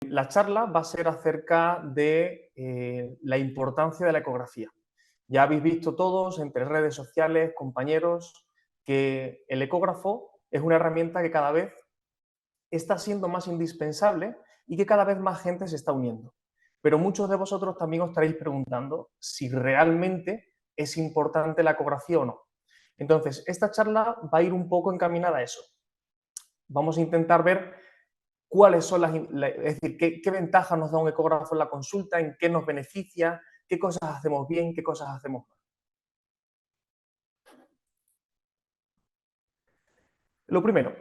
La charla va a ser acerca de la importancia de la ecografía. Ya habéis visto todos entre redes sociales, compañeros, que el ecógrafo es una herramienta que cada vez está siendo más indispensable y que cada vez más gente se está uniendo. Pero muchos de vosotros también os estaréis preguntando si realmente es importante la ecografía o no. Entonces, esta charla va a ir un poco encaminada a eso. Vamos a intentar ver cuáles son es decir, qué ventajas nos da un ecógrafo en la consulta, en qué nos beneficia, qué cosas hacemos bien, qué cosas hacemos mal. Lo primero,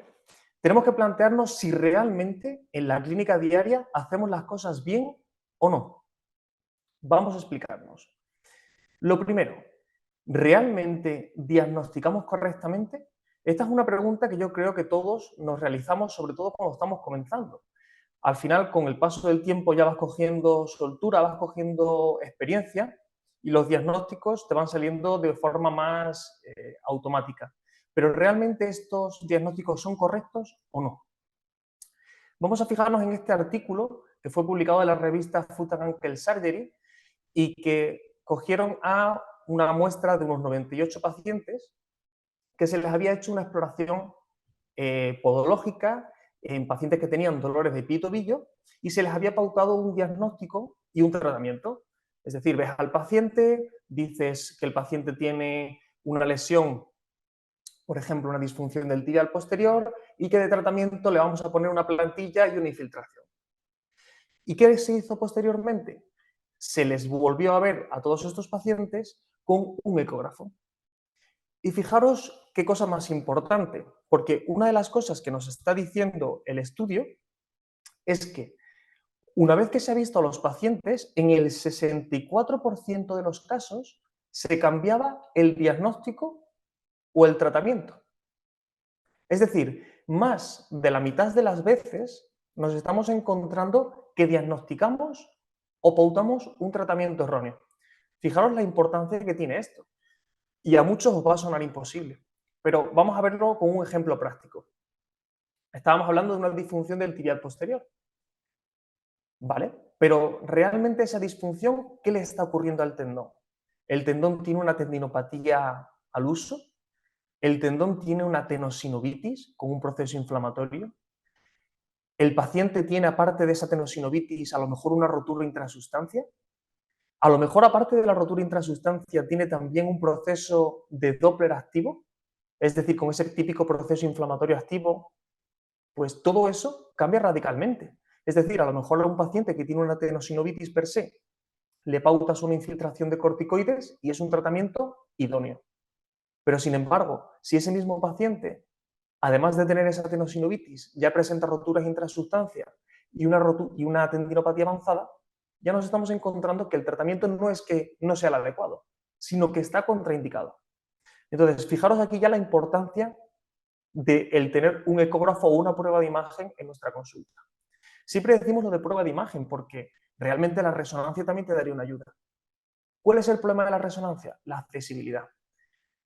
tenemos que plantearnos si realmente en la clínica diaria hacemos las cosas bien o no. Vamos a explicarnos. Lo primero, ¿realmente diagnosticamos correctamente? Esta es una pregunta que yo creo que todos nos realizamos, sobre todo cuando estamos comenzando. Al final, con el paso del tiempo ya vas cogiendo soltura, vas cogiendo experiencia y los diagnósticos te van saliendo de forma más automática. Pero ¿realmente estos diagnósticos son correctos o no? Vamos a fijarnos en este artículo que fue publicado en la revista Foot and Ankle Surgery y que cogieron a una muestra de unos 98 pacientes que se les había hecho una exploración podológica en pacientes que tenían dolores de pie y tobillo y se les había pautado un diagnóstico y un tratamiento. Es decir, ves al paciente, dices que el paciente tiene una lesión, por ejemplo, una disfunción del tibial posterior y que de tratamiento le vamos a poner una plantilla y una infiltración. ¿Y qué se hizo posteriormente? Se les volvió a ver a todos estos pacientes con un ecógrafo. Y fijaros qué cosa más importante, porque una de las cosas que nos está diciendo el estudio es que una vez que se ha visto a los pacientes, en el 64% de los casos se cambiaba el diagnóstico o el tratamiento. Es decir, más de la mitad de las veces nos estamos encontrando que diagnosticamos o pautamos un tratamiento erróneo. Fijaros la importancia que tiene esto. Y a muchos os va a sonar imposible, pero vamos a verlo con un ejemplo práctico. Estábamos hablando de una disfunción del tibial posterior, ¿vale? Pero realmente esa disfunción, ¿qué le está ocurriendo al tendón? El tendón tiene una tendinopatía al uso, el tendón tiene una tenosinovitis con un proceso inflamatorio, el paciente tiene, aparte de esa tenosinovitis, a lo mejor una rotura intrasustancia, a lo mejor aparte de la rotura intrasustancia tiene también un proceso de Doppler activo, es decir, con ese típico proceso inflamatorio activo, pues todo eso cambia radicalmente. Es decir, a lo mejor a un paciente que tiene una tenosinovitis per se, le pautas una infiltración de corticoides y es un tratamiento idóneo. Pero sin embargo, si ese mismo paciente, además de tener esa tenosinovitis, ya presenta roturas intrasustancia y una tendinopatía avanzada, ya nos estamos encontrando que el tratamiento no es que no sea el adecuado, sino que está contraindicado. Entonces, fijaros aquí ya la importancia de el tener un ecógrafo o una prueba de imagen en nuestra consulta. Siempre decimos lo de prueba de imagen porque realmente la resonancia también te daría una ayuda. ¿Cuál es el problema de la resonancia? La accesibilidad.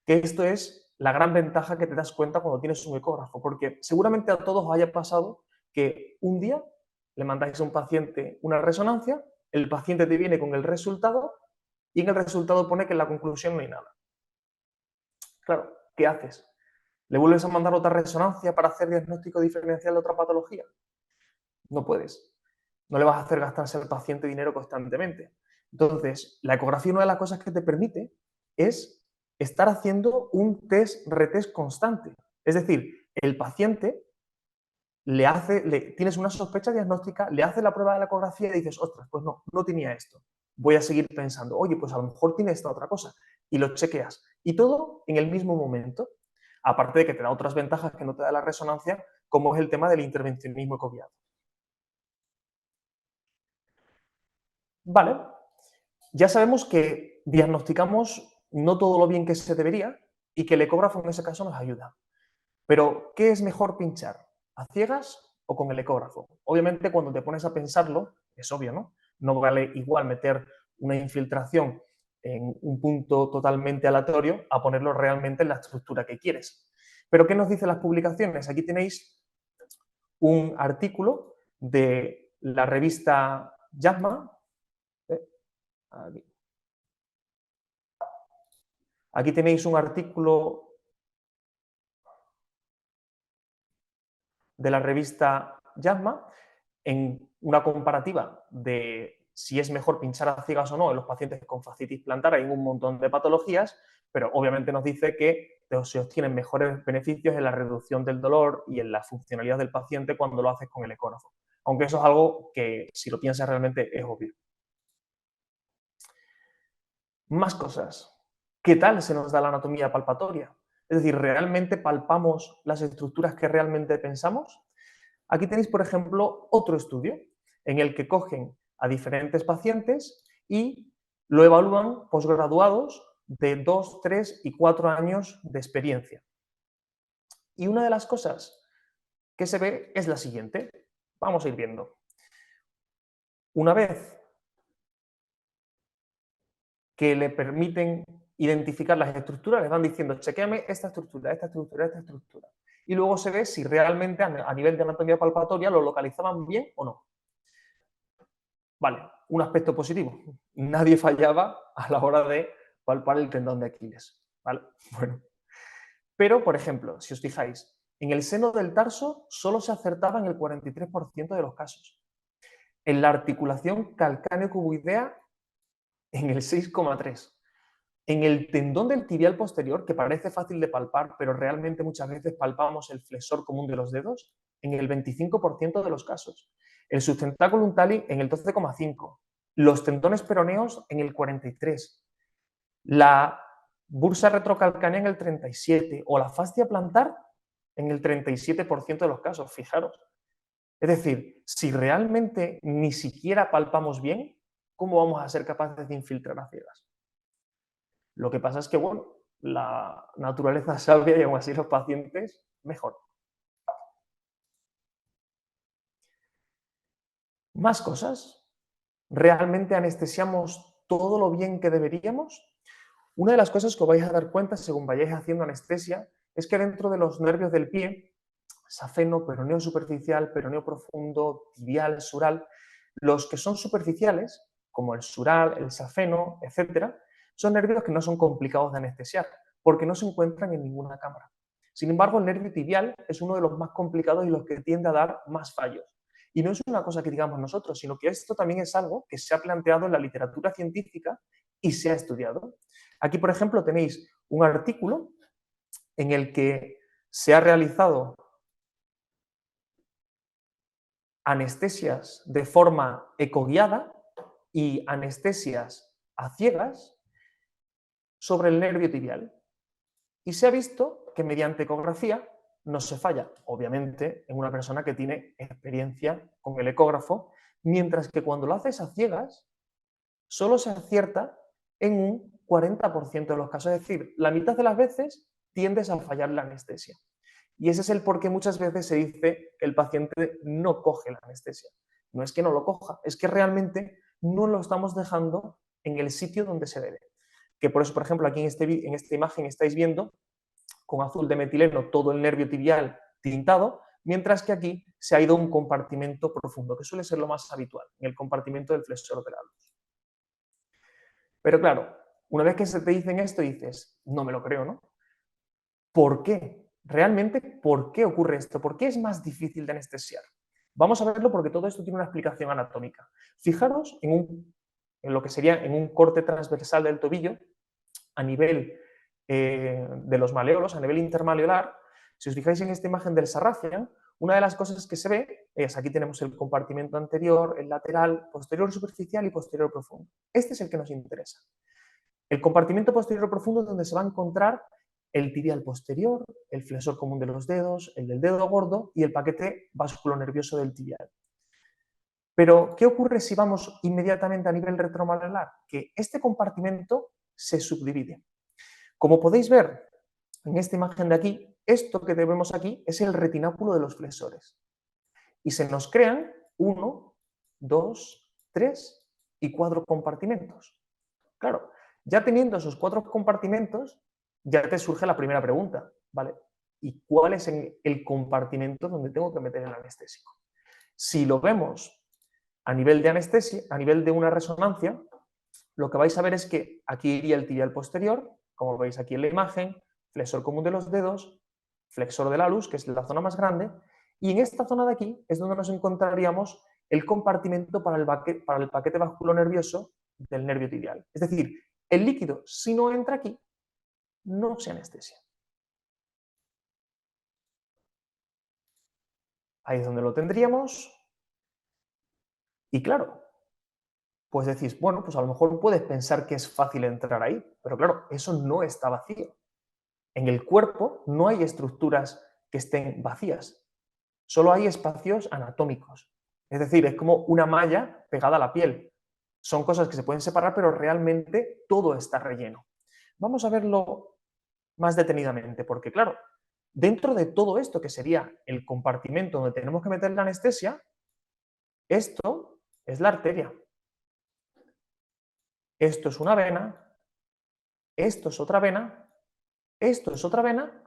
Que esto es la gran ventaja que te das cuenta cuando tienes un ecógrafo, porque seguramente a todos os haya pasado que un día le mandáis a un paciente una resonancia, el paciente te viene con el resultado y en el resultado pone que en la conclusión no hay nada. Claro, ¿qué haces? ¿Le vuelves a mandar otra resonancia para hacer diagnóstico diferencial de otra patología? No puedes. No le vas a hacer gastarse al paciente dinero constantemente. Entonces, la ecografía, una de las cosas que te permite es estar haciendo un retest constante. Es decir, el paciente tienes una sospecha diagnóstica, le haces la prueba de la ecografía y dices, ostras, pues no tenía esto. Voy a seguir pensando, oye, pues a lo mejor tiene esta otra cosa. Y lo chequeas. Y todo en el mismo momento. Aparte de que te da otras ventajas que no te da la resonancia, como es el tema del intervencionismo ecoguiado. Vale, ya sabemos que diagnosticamos no todo lo bien que se debería y que el ecógrafo en ese caso nos ayuda. Pero, ¿qué es mejor pinchar? ¿A ciegas o con el ecógrafo? Obviamente, cuando te pones a pensarlo, es obvio, ¿no? No vale igual meter una infiltración en un punto totalmente aleatorio a ponerlo realmente en la estructura que quieres. Pero, ¿qué nos dicen las publicaciones? Aquí tenéis un artículo de la revista JAMA. Aquí tenéis un artículo de la revista JAMA en una comparativa de si es mejor pinchar a ciegas o no en los pacientes con fascitis plantar. Hay un montón de patologías, pero obviamente nos dice que se obtienen mejores beneficios en la reducción del dolor y en la funcionalidad del paciente cuando lo haces con el ecógrafo. Aunque eso es algo que, si lo piensas realmente, es obvio. Más cosas. ¿Qué tal se nos da la anatomía palpatoria? Es decir, ¿realmente palpamos las estructuras que realmente pensamos? Aquí tenéis, por ejemplo, otro estudio en el que cogen a diferentes pacientes y lo evalúan posgraduados de 2, 3 y 4 años de experiencia. Y una de las cosas que se ve es la siguiente. Vamos a ir viendo. Una vez que le permiten identificar las estructuras, les van diciendo, chequéame esta estructura, esta estructura, esta estructura. Y luego se ve si realmente a nivel de anatomía palpatoria lo localizaban bien o no. Vale, un aspecto positivo. Nadie fallaba a la hora de palpar el tendón de Aquiles. ¿Vale? Bueno. Pero, por ejemplo, si os fijáis, en el seno del tarso solo se acertaba en el 43% de los casos. En la articulación calcáneo-cuboidea, en el 6,3%. En el tendón del tibial posterior, que parece fácil de palpar, pero realmente muchas veces palpamos el flexor común de los dedos, en el 25% de los casos. El subtentáculum tali en el 12,5%. Los tendones peroneos en el 43%. La bursa retrocalcánea en el 37%. O la fascia plantar en el 37% de los casos, fijaros. Es decir, si realmente ni siquiera palpamos bien, ¿cómo vamos a ser capaces de infiltrar a ciegas? Lo que pasa es que, bueno, la naturaleza sabia y aún así los pacientes mejor. Más cosas. ¿Realmente anestesiamos todo lo bien que deberíamos? Una de las cosas que os vais a dar cuenta según vayáis haciendo anestesia es que dentro de los nervios del pie, safeno, peroneo superficial, peroneo profundo, tibial, sural, los que son superficiales, como el sural, el safeno, etcétera, son nervios que no son complicados de anestesiar, porque no se encuentran en ninguna cámara. Sin embargo, el nervio tibial es uno de los más complicados y los que tiende a dar más fallos. Y no es una cosa que digamos nosotros, sino que esto también es algo que se ha planteado en la literatura científica y se ha estudiado. Aquí, por ejemplo, tenéis un artículo en el que se ha realizado anestesias de forma ecoguiada y anestesias a ciegas sobre el nervio tibial. Y se ha visto que mediante ecografía no se falla, obviamente, en una persona que tiene experiencia con el ecógrafo, mientras que cuando lo haces a ciegas, solo se acierta en un 40% de los casos. Es decir, la mitad de las veces tiendes a fallar la anestesia. Y ese es el por qué muchas veces se dice que el paciente no coge la anestesia. No es que no lo coja, es que realmente no lo estamos dejando en el sitio donde se debe. Que por eso, por ejemplo, aquí en esta imagen estáis viendo con azul de metileno todo el nervio tibial tintado, mientras que aquí se ha ido a un compartimento profundo, que suele ser lo más habitual, en el compartimento del flexor del halus. Pero claro, una vez que se te dicen esto, dices, no me lo creo, ¿no? ¿Por qué? Realmente, ¿por qué ocurre esto? ¿Por qué es más difícil de anestesiar? Vamos a verlo porque todo esto tiene una explicación anatómica. Fijaros en lo que sería en un corte transversal del tobillo, a nivel de los maleolos, a nivel intermaleolar. Si os fijáis en esta imagen del Sarrafian, una de las cosas que se ve es, aquí tenemos el compartimento anterior, el lateral, posterior superficial y posterior profundo. Este es el que nos interesa. El compartimento posterior profundo es donde se va a encontrar el tibial posterior, el flexor común de los dedos, el del dedo gordo y el paquete vasculonervioso del tibial. Pero, ¿qué ocurre si vamos inmediatamente a nivel retromaleolar? Que este compartimento se subdivide. Como podéis ver en esta imagen de aquí, esto que vemos aquí es el retináculo de los flexores. Y se nos crean 1, 2, 3 y 4 compartimentos. Claro, ya teniendo esos 4 compartimentos, ya te surge la primera pregunta, ¿vale? ¿Y cuál es el compartimento donde tengo que meter el anestésico? Si lo vemos A nivel de anestesia, a nivel de una resonancia, lo que vais a ver es que aquí iría el tibial posterior, como veis aquí en la imagen, flexor común de los dedos, flexor del halus, que es la zona más grande, y en esta zona de aquí es donde nos encontraríamos el compartimento para el paquete vasculonervioso del nervio tibial. Es decir, el líquido, si no entra aquí, no se anestesia. Ahí es donde lo tendríamos. Y claro, pues decís, bueno, pues a lo mejor puedes pensar que es fácil entrar ahí, pero claro, eso no está vacío. En el cuerpo no hay estructuras que estén vacías, solo hay espacios anatómicos. Es decir, es como una malla pegada a la piel. Son cosas que se pueden separar, pero realmente todo está relleno. Vamos a verlo más detenidamente, porque claro, dentro de todo esto que sería el compartimento donde tenemos que meter la anestesia, esto es la arteria. Esto es una vena, esto es otra vena, esto es otra vena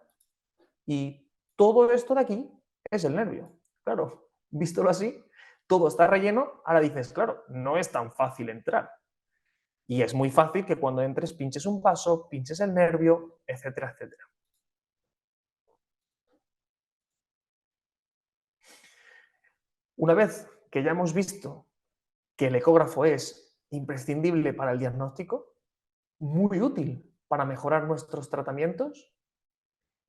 y todo esto de aquí es el nervio. Claro, vístolo así, todo está relleno, ahora dices, claro, no es tan fácil entrar. Y es muy fácil que cuando entres pinches un vaso, pinches el nervio, etcétera, etcétera. Una vez que ya hemos visto que el ecógrafo es imprescindible para el diagnóstico, muy útil para mejorar nuestros tratamientos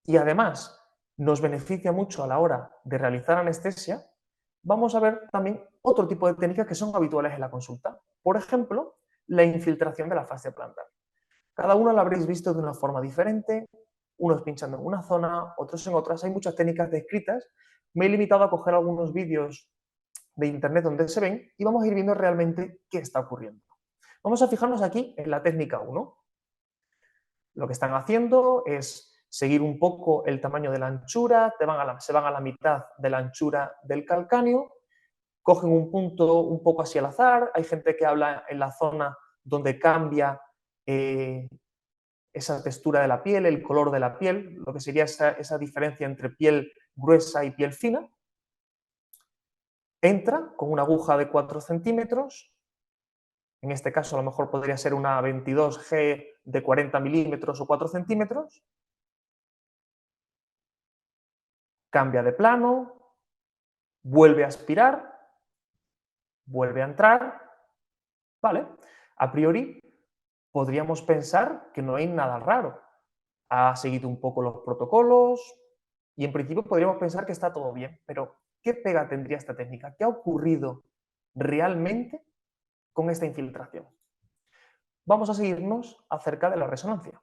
y además nos beneficia mucho a la hora de realizar anestesia, vamos a ver también otro tipo de técnicas que son habituales en la consulta. Por ejemplo, la infiltración de la fascia plantar. Cada uno la habréis visto de una forma diferente, unos pinchando en una zona, otros en otras. Hay muchas técnicas descritas. Me he limitado a coger algunos vídeos de internet donde se ven y vamos a ir viendo realmente qué está ocurriendo. Vamos a fijarnos aquí en la técnica 1. Lo que están haciendo es seguir un poco el tamaño de la anchura, se van a la mitad de la anchura del calcáneo, cogen un punto un poco así al azar, hay gente que habla en la zona donde cambia esa textura de la piel, el color de la piel, lo que sería esa diferencia entre piel gruesa y piel fina. Entra con una aguja de 4 centímetros, en este caso a lo mejor podría ser una 22G de 40 milímetros o 4 centímetros, cambia de plano, vuelve a aspirar, vuelve a entrar, ¿vale? A priori podríamos pensar que no hay nada raro. Ha seguido un poco los protocolos y en principio podríamos pensar que está todo bien, pero ¿qué pega tendría esta técnica? ¿Qué ha ocurrido realmente con esta infiltración? Vamos a seguirnos acerca de la resonancia.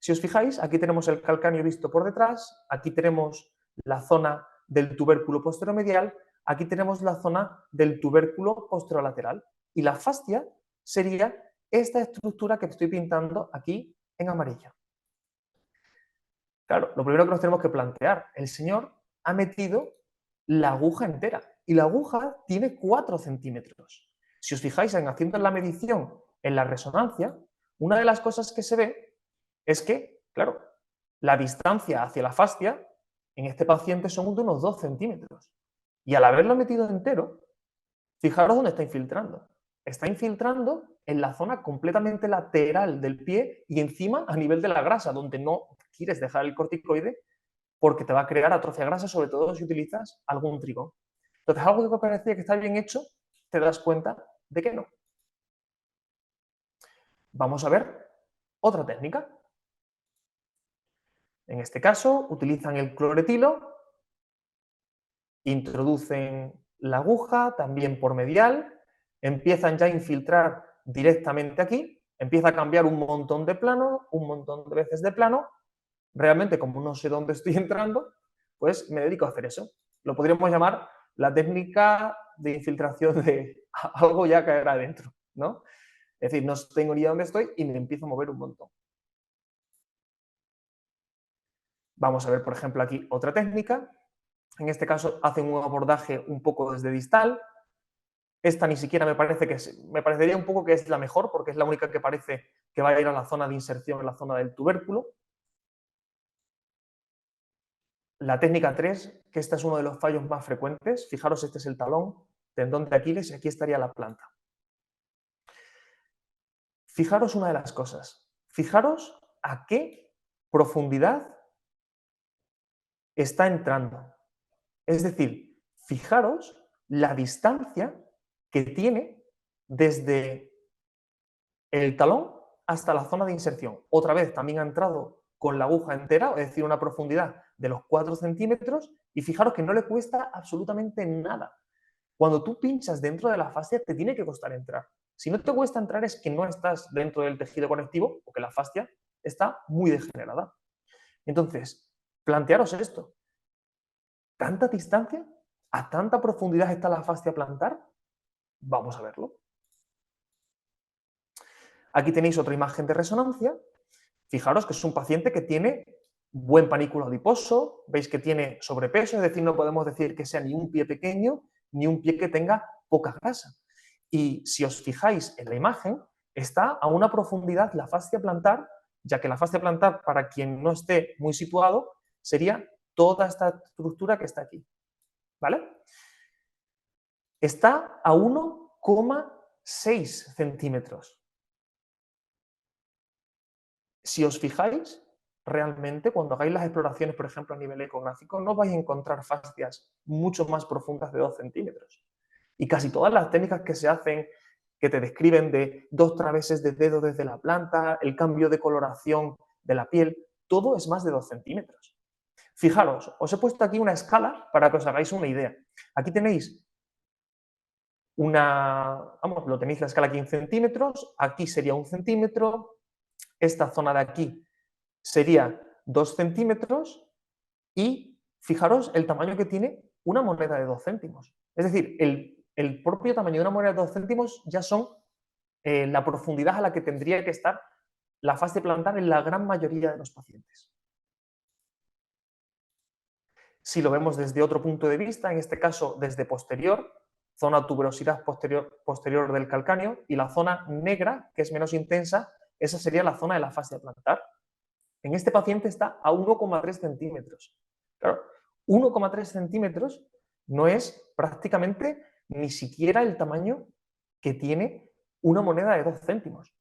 Si os fijáis, aquí tenemos el calcáneo visto por detrás, aquí tenemos la zona del tubérculo posteromedial, aquí tenemos la zona del tubérculo posterolateral y la fascia sería esta estructura que estoy pintando aquí en amarillo. Claro, lo primero que nos tenemos que plantear, el señor ha metido la aguja entera y la aguja tiene 4 centímetros. Si os fijáis en haciendo la medición en la resonancia, una de las cosas que se ve es que, claro, la distancia hacia la fascia en este paciente son de unos 2 centímetros. Y al haberlo metido entero, fijaros dónde está infiltrando. Está infiltrando en la zona completamente lateral del pie y encima a nivel de la grasa, donde no quieres dejar el corticoide porque te va a crear atrofia grasa, sobre todo si utilizas algún trigón. Entonces, algo que parecía que está bien hecho, te das cuenta de que no. Vamos a ver otra técnica. En este caso, utilizan el cloretilo, introducen la aguja también por medial, empiezan ya a infiltrar directamente aquí, empieza a cambiar un montón de plano, un montón de veces de plano. Realmente, como no sé dónde estoy entrando, pues me dedico a hacer eso. Lo podríamos llamar la técnica de infiltración de algo ya caerá adentro, ¿no? Es decir, no tengo ni idea dónde estoy y me empiezo a mover un montón. Vamos a ver, por ejemplo, aquí otra técnica. En este caso hacen un abordaje un poco desde distal. Esta ni siquiera me parece que me parecería un poco que es la mejor, porque es la única que parece que va a ir a la zona de inserción, en la zona del tubérculo. La técnica 3, que esta es uno de los fallos más frecuentes. Fijaros, este es el talón. tendón de Aquiles, y aquí estaría la planta. Fijaros una de las cosas. Fijaros a qué profundidad está entrando. Es decir, fijaros la distancia que tiene desde el talón hasta la zona de inserción. Otra vez también ha entrado con la aguja entera, es decir, una profundidad de los 4 centímetros, y fijaros que no le cuesta absolutamente nada. Cuando tú pinchas dentro de la fascia, te tiene que costar entrar. Si no te cuesta entrar es que no estás dentro del tejido conectivo o que la fascia está muy degenerada. Entonces, plantearos esto. ¿Tanta distancia? ¿A tanta profundidad está la fascia plantar? Vamos a verlo. Aquí tenéis otra imagen de resonancia. Fijaros que es un paciente que tiene buen panículo adiposo, veis que tiene sobrepeso, es decir, no podemos decir que sea ni un pie pequeño ni un pie que tenga poca grasa. Y si os fijáis en la imagen, está a una profundidad la fascia plantar, ya que la fascia plantar, para quien no esté muy situado, sería toda esta estructura que está aquí. ¿Vale? Está a 1,6 centímetros. Si os fijáis, realmente cuando hagáis las exploraciones, por ejemplo, a nivel ecográfico, no vais a encontrar fascias mucho más profundas de 2 centímetros. Y casi todas las técnicas que se hacen, que te describen de 2 traveses de dedo desde la planta, el cambio de coloración de la piel, todo es más de 2 centímetros. Fijaros, os he puesto aquí una escala para que os hagáis una idea. Aquí tenéis lo tenéis la escala aquí en centímetros, aquí sería 1 centímetro, esta zona de aquí sería 2 centímetros y fijaros el tamaño que tiene una moneda de 2 céntimos. Es decir, el propio tamaño de una moneda de 2 céntimos ya son la profundidad a la que tendría que estar la fascia plantar en la gran mayoría de los pacientes. Si lo vemos desde otro punto de vista, en este caso desde posterior, zona tuberosidad posterior del calcáneo, y la zona negra, que es menos intensa, esa sería la zona de la fascia plantar. En este paciente está a 1,3 centímetros. Claro, 1,3 centímetros no es prácticamente ni siquiera el tamaño que tiene una moneda de 2 céntimos.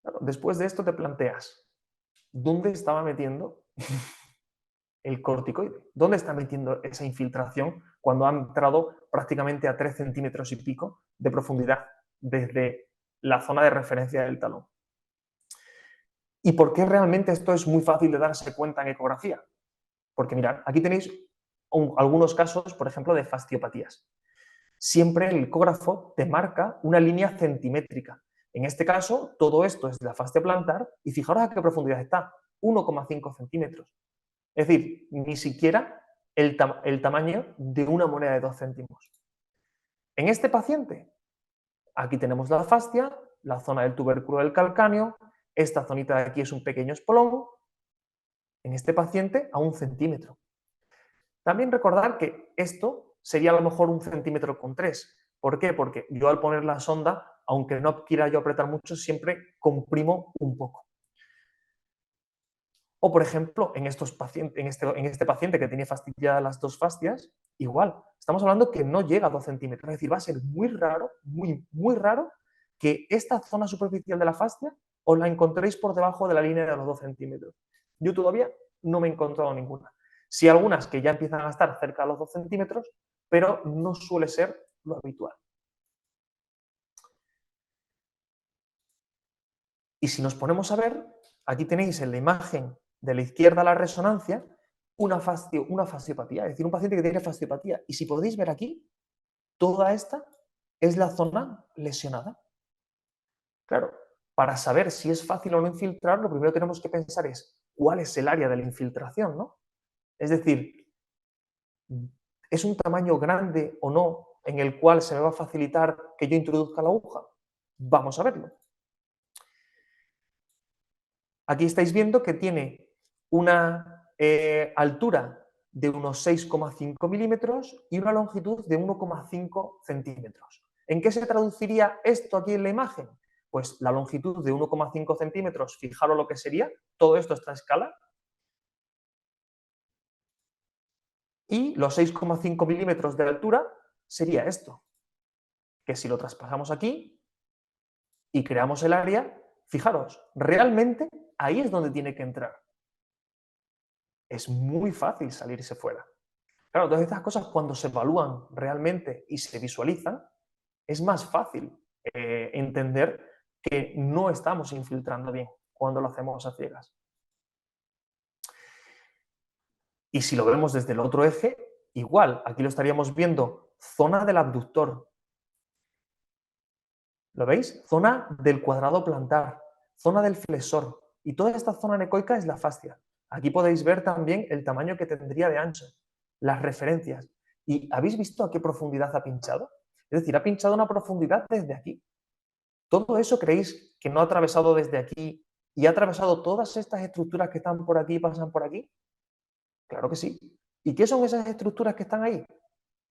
Claro, después de esto te planteas, ¿dónde estaba metiendo el corticoide? ¿Dónde está metiendo esa infiltración cuando ha entrado prácticamente a 3 centímetros y pico de profundidad desde la zona de referencia del talón? ¿Y por qué realmente esto es muy fácil de darse cuenta en ecografía? Porque mirad, aquí tenéis algunos casos, por ejemplo, de fasciopatías. Siempre el ecógrafo te marca una línea centimétrica. En este caso, todo esto es de la fascia plantar y fijaros a qué profundidad está, 1,5 centímetros. Es decir, ni siquiera el tamaño de una moneda de 2 céntimos. En este paciente, aquí tenemos la fascia, la zona del tubérculo del calcáneo, esta zonita de aquí es un pequeño espolón, en este paciente a 1 centímetro. También recordar que esto sería a lo mejor 1,3 centímetros. ¿Por qué? Porque yo al poner la sonda, aunque no quiera yo apretar mucho, siempre comprimo un poco. O, por ejemplo, en este paciente que tiene fastidiadas las dos fascias, igual, estamos hablando que no llega a 2 centímetros. Es decir, va a ser muy raro, muy raro, que esta zona superficial de la fascia os la encontréis por debajo de la línea de los 2 centímetros. Yo todavía no me he encontrado ninguna. Sí, algunas que ya empiezan a estar cerca de los 2 centímetros, pero no suele ser lo habitual. Y si nos ponemos a ver, aquí tenéis en la imagen de la izquierda la resonancia, una fasciopatía, es decir, un paciente que tiene fasciopatía. Y si podéis ver aquí, toda esta es la zona lesionada. Claro, para saber si es fácil o no infiltrar, lo primero que tenemos que pensar es cuál es el área de la infiltración, ¿no? Es decir, ¿es un tamaño grande o no en el cual se me va a facilitar que yo introduzca la aguja? Vamos a verlo. Aquí estáis viendo que tiene una altura de unos 6,5 milímetros y una longitud de 1,5 centímetros. ¿En qué se traduciría esto aquí en la imagen? Pues la longitud de 1,5 centímetros, fijaros lo que sería, todo esto, esta escala, Y los 6,5 milímetros de altura sería esto, que si lo traspasamos aquí y creamos el área, fijaros, realmente ahí es donde tiene que entrar. Es muy fácil salirse fuera. Claro, todas estas cosas cuando se evalúan realmente y se visualizan, es más fácil entender que no estamos infiltrando bien cuando lo hacemos a ciegas. Y si lo vemos desde el otro eje, igual, aquí lo estaríamos viendo, zona del abductor. ¿Lo veis? Zona del cuadrado plantar, zona del flexor. Y toda esta zona anecoica es la fascia. Aquí podéis ver también el tamaño que tendría de ancho, las referencias. ¿Y habéis visto a qué profundidad ha pinchado? Es decir, ha pinchado una profundidad desde aquí. ¿Todo eso creéis que no ha atravesado desde aquí y ha atravesado todas estas estructuras que están por aquí y pasan por aquí? Claro que sí. ¿Y qué son esas estructuras que están ahí?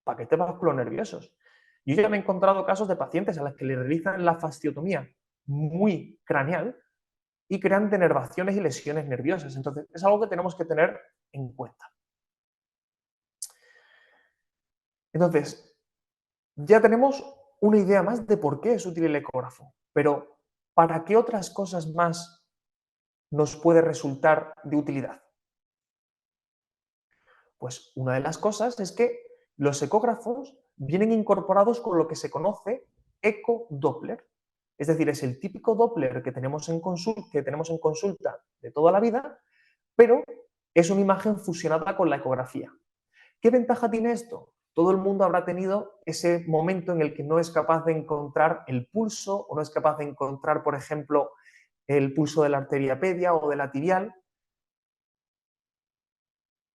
Paquetes vasculonerviosos. Yo ya me he encontrado casos de pacientes a los que le realizan la fasciotomía muy craneal y crean denervaciones y lesiones nerviosas. Entonces, es algo que tenemos que tener en cuenta. Entonces, ya tenemos una idea más de por qué es útil el ecógrafo, pero ¿para qué otras cosas más nos puede resultar de utilidad? Pues una de las cosas es que los ecógrafos vienen incorporados con lo que se conoce ecodoppler. Es decir, es el típico Doppler que tenemos en consulta de toda la vida, pero es una imagen fusionada con la ecografía. ¿Qué ventaja tiene esto? Todo el mundo habrá tenido ese momento en el que no es capaz de encontrar el pulso o no es capaz de encontrar, por ejemplo, el pulso de la arteria pedia o de la tibial.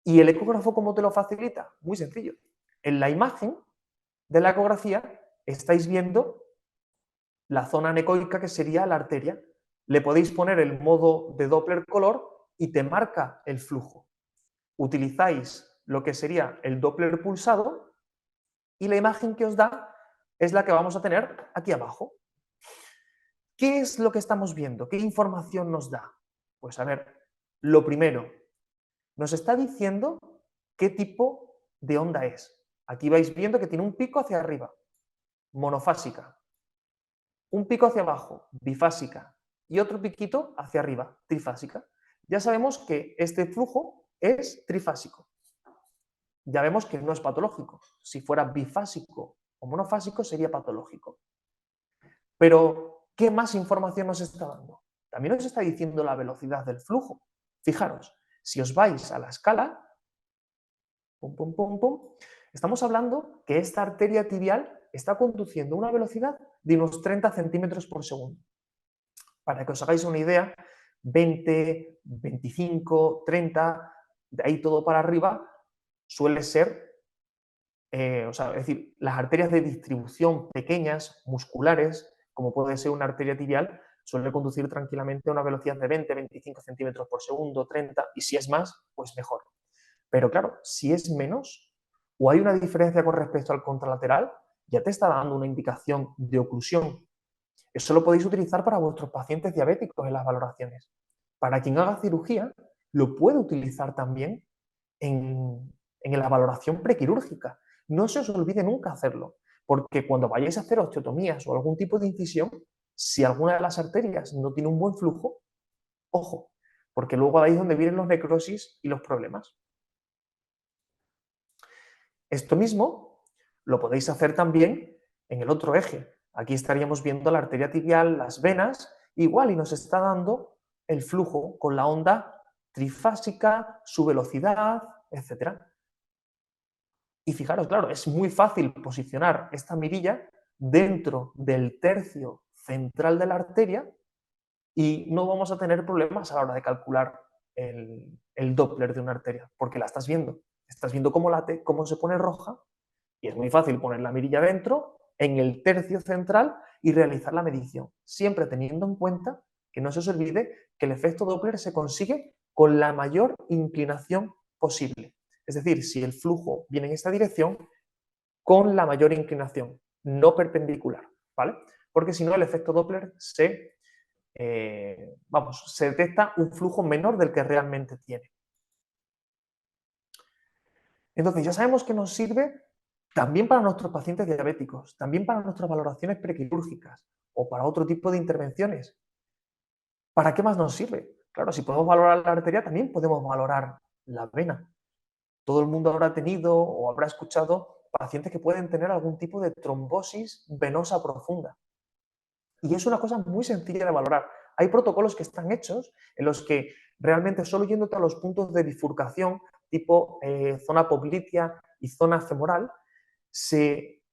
¿Y el ecógrafo cómo te lo facilita? Muy sencillo. En la imagen de la ecografía estáis viendo la zona anecoica que sería la arteria. Le podéis poner el modo de Doppler color y te marca el flujo. Utilizáis lo que sería el Doppler pulsado y la imagen que os da es la que vamos a tener aquí abajo. ¿Qué es lo que estamos viendo? ¿Qué información nos da? Pues a ver, lo primero, nos está diciendo qué tipo de onda es. Aquí vais viendo que tiene un pico hacia arriba, monofásica, un pico hacia abajo, bifásica, y otro piquito hacia arriba, trifásica. Ya sabemos que este flujo es trifásico. Ya vemos que no es patológico. Si fuera bifásico o monofásico sería patológico. Pero, ¿qué más información nos está dando? También nos está diciendo la velocidad del flujo. Fijaros, si os vais a la escala, pum, pum, pum, pum, estamos hablando que esta arteria tibial está conduciendo a una velocidad de unos 30 centímetros por segundo. Para que os hagáis una idea, 20, 25, 30, de ahí todo para arriba, suele ser, es decir, las arterias de distribución pequeñas, musculares, como puede ser una arteria tibial, suele conducir tranquilamente a una velocidad de 20, 25 centímetros por segundo, 30, y si es más, pues mejor. Pero claro, si es menos o hay una diferencia con respecto al contralateral, ya te está dando una indicación de oclusión. Eso lo podéis utilizar para vuestros pacientes diabéticos en las valoraciones. Para quien haga cirugía, lo puede utilizar también en la valoración prequirúrgica. No se os olvide nunca hacerlo, porque cuando vayáis a hacer osteotomías o algún tipo de incisión, si alguna de las arterias no tiene un buen flujo, ojo, porque luego ahí es donde vienen los necrosis y los problemas. Esto mismo lo podéis hacer también en el otro eje. Aquí estaríamos viendo la arteria tibial, las venas, igual y nos está dando el flujo con la onda trifásica, su velocidad, etc. Y fijaros, claro, es muy fácil posicionar esta mirilla dentro del tercio central de la arteria y no vamos a tener problemas a la hora de calcular el Doppler de una arteria, porque la estás viendo. Estás viendo cómo late, cómo se pone roja, y es muy fácil poner la mirilla dentro, en el tercio central, y realizar la medición, siempre teniendo en cuenta que no se os olvide que el efecto Doppler se consigue con la mayor inclinación posible. Es decir, si el flujo viene en esta dirección, con la mayor inclinación, no perpendicular, ¿vale? Porque si no, el efecto Doppler se detecta un flujo menor del que realmente tiene. Entonces ya sabemos que nos sirve también para nuestros pacientes diabéticos, también para nuestras valoraciones prequirúrgicas o para otro tipo de intervenciones. ¿Para qué más nos sirve? Claro, si podemos valorar la arteria, también podemos valorar la vena. Todo el mundo habrá tenido o habrá escuchado pacientes que pueden tener algún tipo de trombosis venosa profunda. Y es una cosa muy sencilla de valorar. Hay protocolos que están hechos en los que realmente solo yéndote a los puntos de bifurcación, tipo zona poplitea y zona femoral, se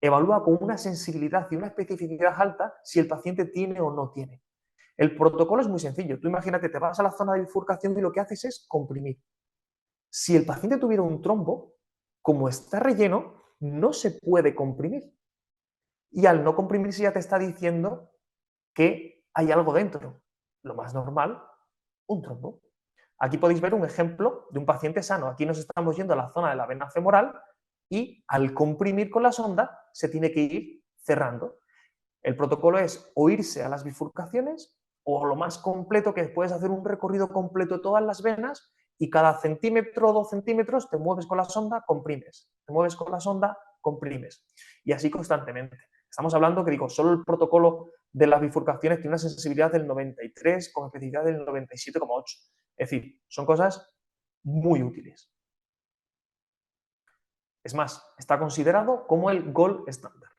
evalúa con una sensibilidad y una especificidad alta si el paciente tiene o no tiene. El protocolo es muy sencillo. Tú imagínate, te vas a la zona de bifurcación y lo que haces es comprimir. Si el paciente tuviera un trombo, como está relleno, no se puede comprimir. Y al no comprimirse ya te está diciendo que hay algo dentro. Lo más normal, un trombo. Aquí podéis ver un ejemplo de un paciente sano. Aquí nos estamos yendo a la zona de la vena femoral y al comprimir con la sonda se tiene que ir cerrando. El protocolo es o irse a las bifurcaciones o lo más completo que puedes hacer un recorrido completo de todas las venas y cada centímetro o 2 centímetros te mueves con la sonda, comprimes. Te mueves con la sonda, comprimes. Y así constantemente. Estamos hablando que digo, solo el protocolo de las bifurcaciones tiene una sensibilidad del 93 con especificidad del 97,8. Es decir, son cosas muy útiles. Es más, está considerado como el gold estándar.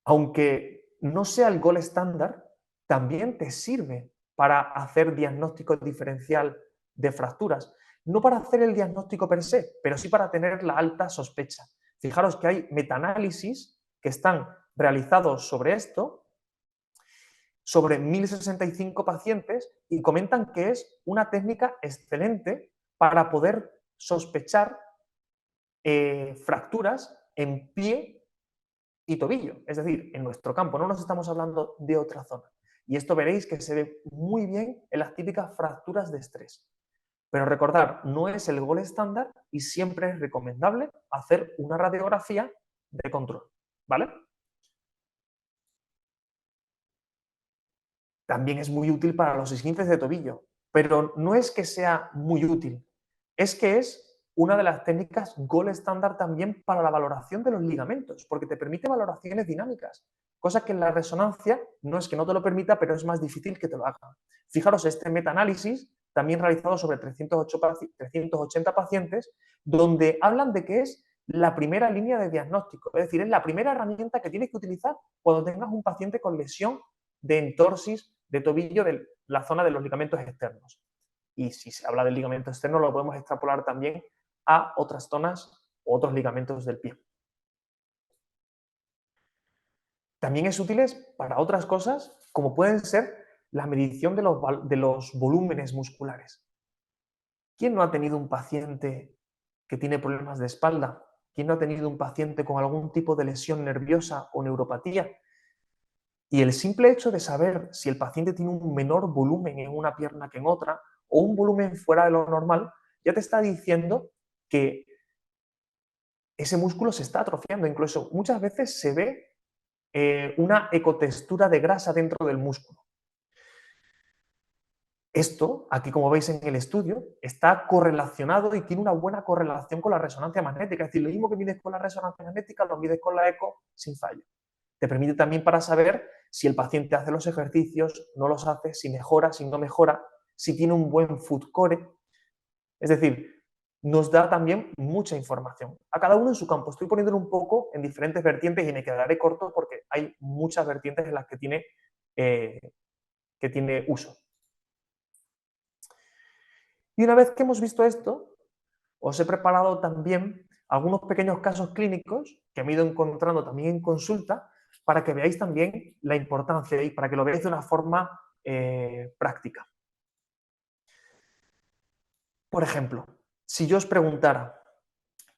Aunque no sea el gold estándar, también te sirve para hacer diagnóstico diferencial de fracturas. No para hacer el diagnóstico per se, pero sí para tener la alta sospecha. Fijaros que hay metaanálisis que están realizados sobre esto, sobre 1065 pacientes, y comentan que es una técnica excelente para poder sospechar fracturas en pie y tobillo, es decir, en nuestro campo, no nos estamos hablando de otra zona. Y esto veréis que se ve muy bien en las típicas fracturas de estrés. Pero recordad, no es el gol estándar y siempre es recomendable hacer una radiografía de control, ¿vale? También es muy útil para los esguinces de tobillo, pero no es que sea muy útil, es que es una de las técnicas gold estándar también para la valoración de los ligamentos, porque te permite valoraciones dinámicas, cosa que en la resonancia no es que no te lo permita, pero es más difícil que te lo haga. Fijaros, este metaanálisis, también realizado sobre 380 pacientes, donde hablan de que es la primera línea de diagnóstico, es decir, es la primera herramienta que tienes que utilizar cuando tengas un paciente con lesión de entorsis de tobillo de la zona de los ligamentos externos. Y si se habla del ligamento externo, lo podemos extrapolar también a otras zonas o otros ligamentos del pie. También es útil para otras cosas, como pueden ser la medición de los volúmenes musculares. ¿Quién no ha tenido un paciente que tiene problemas de espalda? ¿Quién no ha tenido un paciente con algún tipo de lesión nerviosa o neuropatía? Y el simple hecho de saber si el paciente tiene un menor volumen en una pierna que en otra o un volumen fuera de lo normal, ya te está diciendo que ese músculo se está atrofiando. Incluso muchas veces se ve una ecotextura de grasa dentro del músculo. Esto, aquí como veis en el estudio, está correlacionado y tiene una buena correlación con la resonancia magnética. Es decir, lo mismo que mides con la resonancia magnética, lo mides con la eco sin fallo. Te permite también para saber si el paciente hace los ejercicios, no los hace, si mejora, si no mejora, si tiene un buen foot core. Es decir, nos da también mucha información. A cada uno en su campo. Estoy poniéndolo un poco en diferentes vertientes y me quedaré corto porque hay muchas vertientes en las que tiene uso. Y una vez que hemos visto esto, os he preparado también algunos pequeños casos clínicos que me he ido encontrando también en consulta para que veáis también la importancia y para que lo veáis de una forma práctica. Por ejemplo, si yo os preguntara,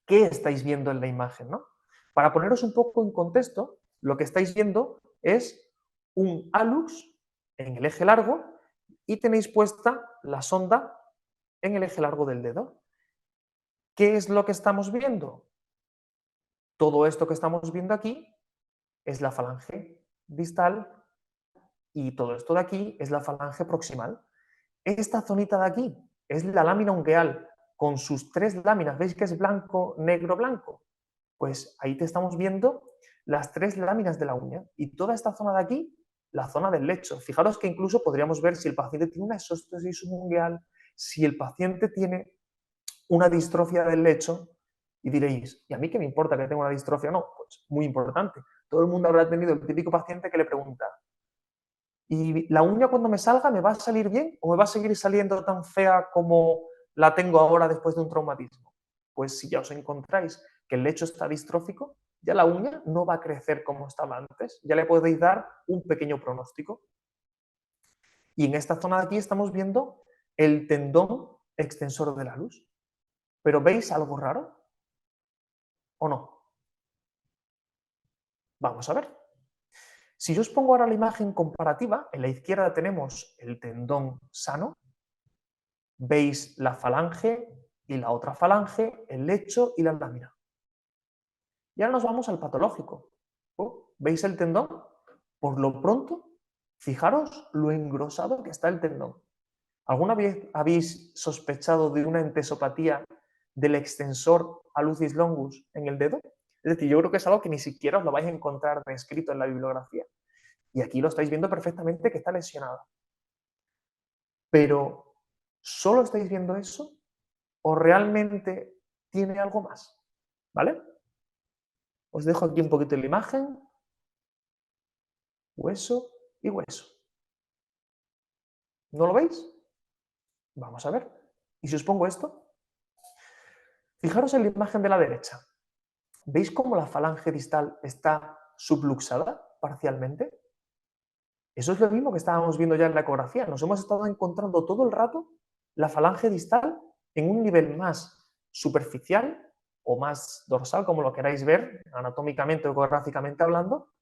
¿qué estáis viendo en la imagen? ¿No? Para poneros un poco en contexto, lo que estáis viendo es un hallux en el eje largo y tenéis puesta la sonda en el eje largo del dedo. ¿Qué es lo que estamos viendo? Todo esto que estamos viendo aquí es la falange distal y todo esto de aquí es la falange proximal. Esta zonita de aquí es la lámina ungueal con sus 3 láminas. ¿Veis que es blanco, negro, blanco? Pues ahí te estamos viendo las 3 láminas de la uña y toda esta zona de aquí, la zona del lecho. Fijaros que incluso podríamos ver si el paciente tiene una exóstosis ungueal, si el paciente tiene una distrofia del lecho, y diréis, ¿y a mí qué me importa que tenga una distrofia o no? Pues muy importante. Todo el mundo habrá tenido el típico paciente que le pregunta, ¿y la uña cuando me salga me va a salir bien o me va a seguir saliendo tan fea como la tengo ahora después de un traumatismo? Pues si ya os encontráis que el lecho está distrófico, ya la uña no va a crecer como estaba antes, ya le podéis dar un pequeño pronóstico. Y en esta zona de aquí estamos viendo el tendón extensor de la luz. ¿Pero veis algo raro o no? Vamos a ver. Si yo os pongo ahora la imagen comparativa, en la izquierda tenemos el tendón sano, veis la falange y la otra falange, el lecho y la lámina. Y ahora nos vamos al patológico. ¿Veis el tendón? Por lo pronto, fijaros lo engrosado que está el tendón. ¿Alguna vez habéis sospechado de una entesopatía del extensor alucis longus en el dedo? Es decir, yo creo que es algo que ni siquiera os lo vais a encontrar descrito en la bibliografía. Y aquí lo estáis viendo perfectamente que está lesionado. Pero, ¿solo estáis viendo eso o realmente tiene algo más? ¿Vale? Os dejo aquí un poquito la imagen. Hueso y hueso. ¿No lo veis? Vamos a ver. ¿Y si os pongo esto? Fijaros en la imagen de la derecha. ¿Veis cómo la falange distal está subluxada parcialmente? Eso es lo mismo que estábamos viendo ya en la ecografía. Nos hemos estado encontrando todo el rato la falange distal en un nivel más superficial o más dorsal, como lo queráis ver, anatómicamente o ecográficamente hablando,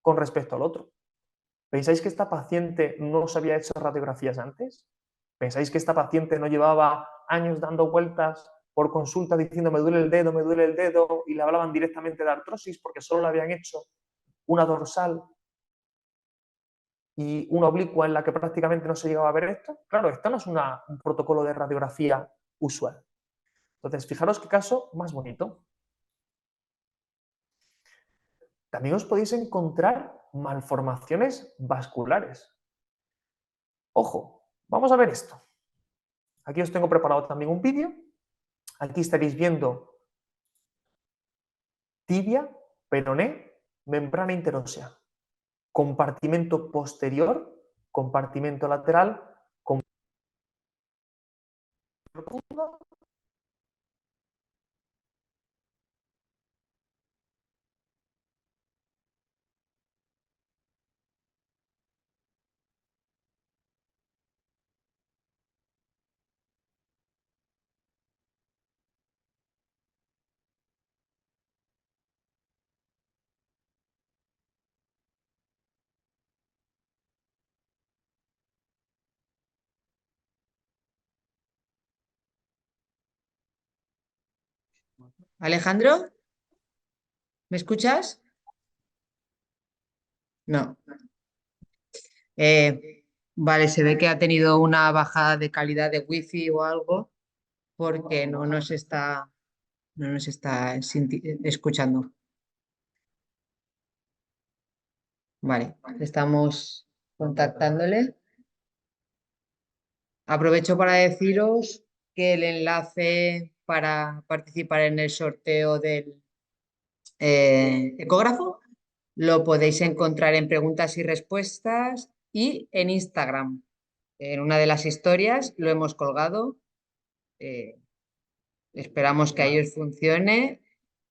con respecto al otro. ¿Pensáis que esta paciente no se había hecho radiografías antes? ¿Pensáis que esta paciente no llevaba años dando vueltas por consulta diciendo me duele el dedo, y le hablaban directamente de artrosis porque solo le habían hecho una dorsal y una oblicua en la que prácticamente no se llegaba a ver esto? Claro, esto no es un protocolo de radiografía usual. Entonces, fijaros qué caso más bonito. También os podéis encontrar malformaciones vasculares. Ojo, vamos a ver esto. Aquí os tengo preparado también un vídeo. Aquí estaréis viendo tibia, peroné, membrana interósea, compartimento posterior, compartimento lateral, profundo. Alejandro, ¿me escuchas? No. Vale, se ve que ha tenido una bajada de calidad de wifi o algo porque no nos está escuchando. Vale, estamos contactándole. Aprovecho para deciros que el enlace para participar en el sorteo del ecógrafo lo podéis encontrar en preguntas y respuestas y en Instagram. En una de las historias lo hemos colgado. eh, Esperamos que ahí os funcione.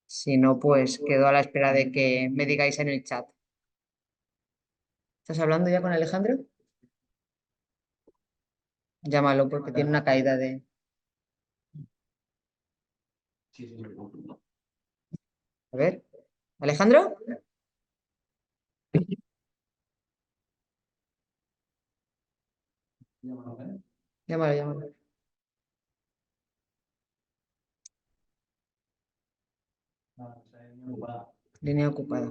Si no, pues quedo a la espera de que me digáis en el chat. ¿Estás hablando ya con Alejandro? Llámalo porque tiene una caída de... A ver. ¿Alejandro? Llámalo, llámalo. Línea ocupada.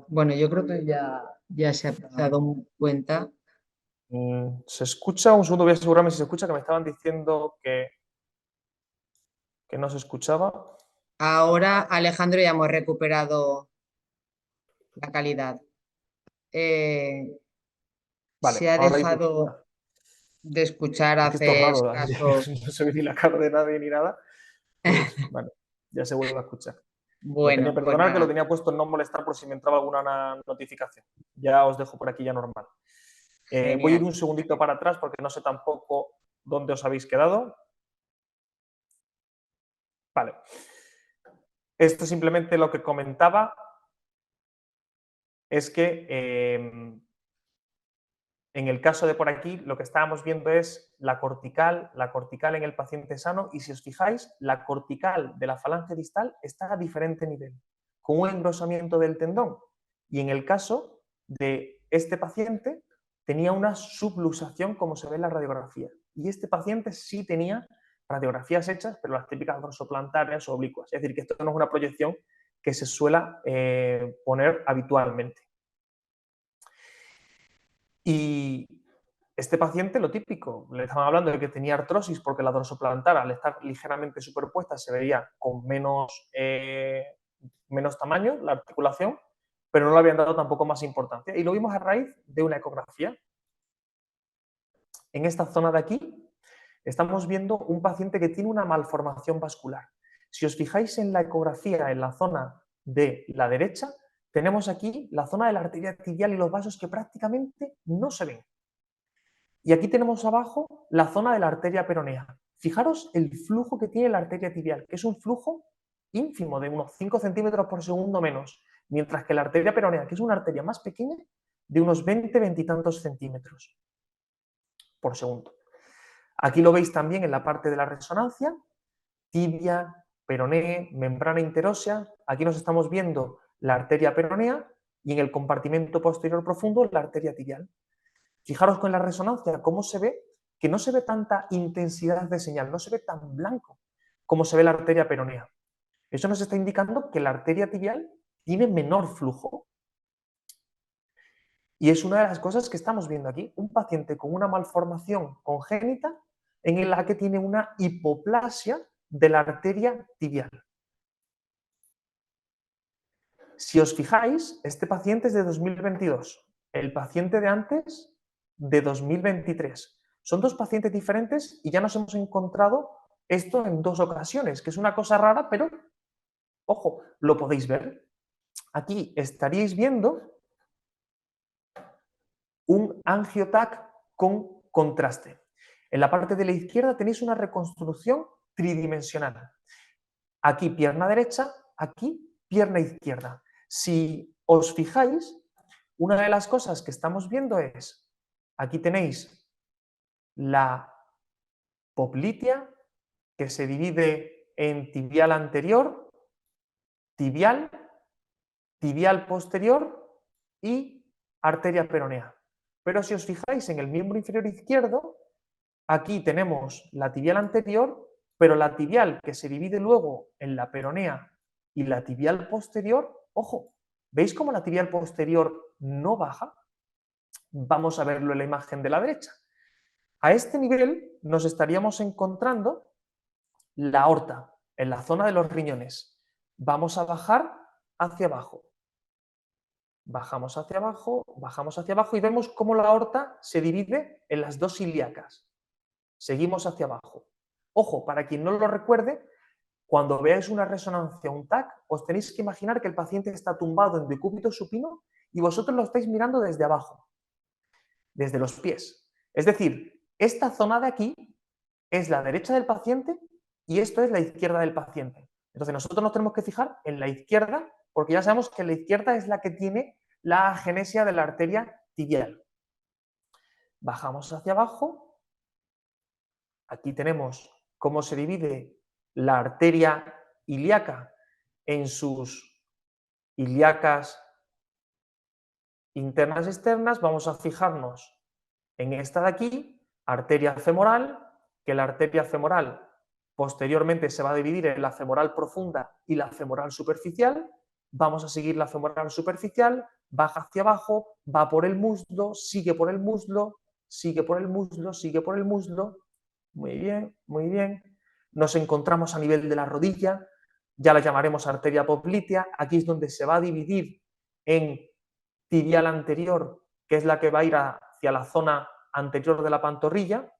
Bueno, yo creo que ya se ha dado cuenta ¿Se escucha? Un segundo, voy a asegurarme si se escucha, que me estaban diciendo que no se escuchaba. Ahora, Alejandro, ya hemos recuperado la calidad. Vale, Se ha ahora dice. dejado de escuchar Es que esto es hace raro, escasos. no se ve ni la cara de nadie ni nada. Pues vale, ya se vuelve a escuchar. Bueno, pues Perdonad que lo nada, tenía puesto en no molestar por si me entraba alguna notificación. Ya os dejo por aquí ya normal. Voy a ir genial. un segundito para atrás porque no sé tampoco dónde os habéis quedado. Vale. Esto simplemente lo que comentaba es que en el caso de por aquí, lo que estábamos viendo es la cortical en el paciente sano, y si os fijáis, la cortical de la falange distal está a diferente nivel, con un engrosamiento del tendón. Y en el caso de este paciente, tenía una subluxación, como se ve en la radiografía. Y este paciente sí tenía radiografías hechas, pero las típicas dorsoplantares o oblicuas. Es decir, que esto no es una proyección que se suela poner habitualmente. Y este paciente, lo típico, le estaban hablando de que tenía artrosis porque la dorsoplantar, al estar ligeramente superpuesta, se veía con menos tamaño la articulación, pero no le habían dado tampoco más importancia. Y lo vimos a raíz de una ecografía. En esta zona de aquí estamos viendo un paciente que tiene una malformación vascular. Si os fijáis en la ecografía, en la zona de la derecha, tenemos aquí la zona de la arteria tibial y los vasos que prácticamente no se ven. Y aquí tenemos abajo la zona de la arteria peronea. Fijaros el flujo que tiene la arteria tibial, que es un flujo ínfimo de unos 5 centímetros por segundo menos, mientras que la arteria peronea, que es una arteria más pequeña, de unos 20 y tantos centímetros por segundo. Aquí lo veis también en la parte de la resonancia, tibia, peroné, membrana interósea. Aquí nos estamos viendo la arteria peronea y en el compartimento posterior profundo la arteria tibial. Fijaros con la resonancia cómo se ve que no se ve tanta intensidad de señal, no se ve tan blanco como se ve la arteria peronea. Eso nos está indicando que la arteria tibial tiene menor flujo. Y es una de las cosas que estamos viendo aquí. Un paciente con una malformación congénita en la que tiene una hipoplasia de la arteria tibial. Si os fijáis, este paciente es de 2022. El paciente de antes, de 2023. Son dos pacientes diferentes y ya nos hemos encontrado esto en dos ocasiones, que es una cosa rara, pero, ojo, lo podéis ver. Aquí estaríais viendo un angiotac con contraste. En la parte de la izquierda tenéis una reconstrucción tridimensional. Aquí pierna derecha, aquí pierna izquierda. Si os fijáis, una de las cosas que estamos viendo es, aquí tenéis la poplitea, que se divide en tibial anterior, tibial, tibial posterior y arteria peronea. Pero si os fijáis en el miembro inferior izquierdo, aquí tenemos la tibial anterior, pero la tibial que se divide luego en la peronea y la tibial posterior, ojo, ¿veis cómo la tibial posterior no baja? Vamos a verlo en la imagen de la derecha. A este nivel nos estaríamos encontrando la aorta, en la zona de los riñones. Vamos a bajar hacia abajo. Bajamos hacia abajo y vemos cómo la aorta se divide en las dos ilíacas. Seguimos hacia abajo. Ojo, para quien no lo recuerde, cuando veáis una resonancia, un TAC, os tenéis que imaginar que el paciente está tumbado en decúbito supino y vosotros lo estáis mirando desde abajo, desde los pies. Es decir, esta zona de aquí es la derecha del paciente y esto es la izquierda del paciente. Entonces nosotros nos tenemos que fijar en la izquierda porque ya sabemos que la izquierda es la que tiene la agenesia de la arteria tibial. Bajamos hacia abajo. Aquí tenemos cómo se divide la arteria ilíaca en sus ilíacas internas y externas. Vamos a fijarnos en esta de aquí, arteria femoral, que la arteria femoral posteriormente se va a dividir en la femoral profunda y la femoral superficial. Vamos a seguir la femoral superficial, baja hacia abajo, va por el muslo, sigue por el muslo, sigue por el muslo, sigue por el muslo. Muy bien, muy bien. Nos encontramos a nivel de la rodilla, ya la llamaremos arteria poplitea. Aquí es donde se va a dividir en tibial anterior, que es la que va a ir hacia la zona anterior de la pantorrilla.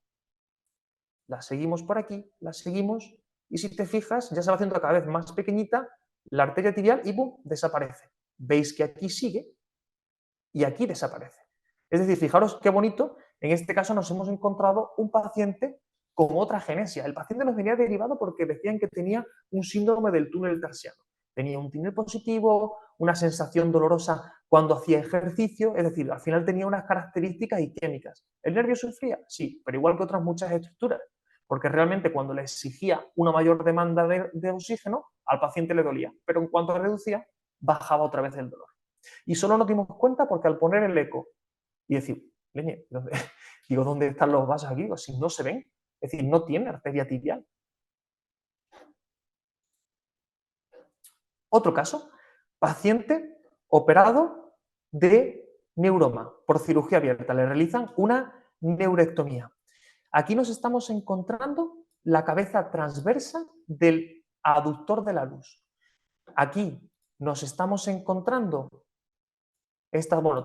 La seguimos por aquí, la seguimos, y si te fijas, ya se va haciendo cada vez más pequeñita la arteria tibial y ¡bum!, desaparece. Veis que aquí sigue y aquí desaparece. Es decir, fijaros qué bonito, en este caso nos hemos encontrado un paciente con otra genesia. El paciente nos venía derivado porque decían que tenía un síndrome del túnel tarsiano. Tenía un túnel positivo, una sensación dolorosa cuando hacía ejercicio, es decir, al final tenía unas características isquémicas. ¿El nervio sufría? Sí, pero igual que otras muchas estructuras, porque realmente cuando le exigía una mayor demanda de oxígeno, al paciente le dolía, pero en cuanto reducía, bajaba otra vez el dolor. Y solo nos dimos cuenta porque al poner el eco y decir, leñe, digo, ¿dónde están los vasos aquí? Digo, si no se ven, es decir, no tiene arteria tibial. Otro caso, paciente operado de neuroma por cirugía abierta, le realizan una neurectomía. Aquí nos estamos encontrando la cabeza transversa del aductor de la luz. Aquí nos estamos encontrando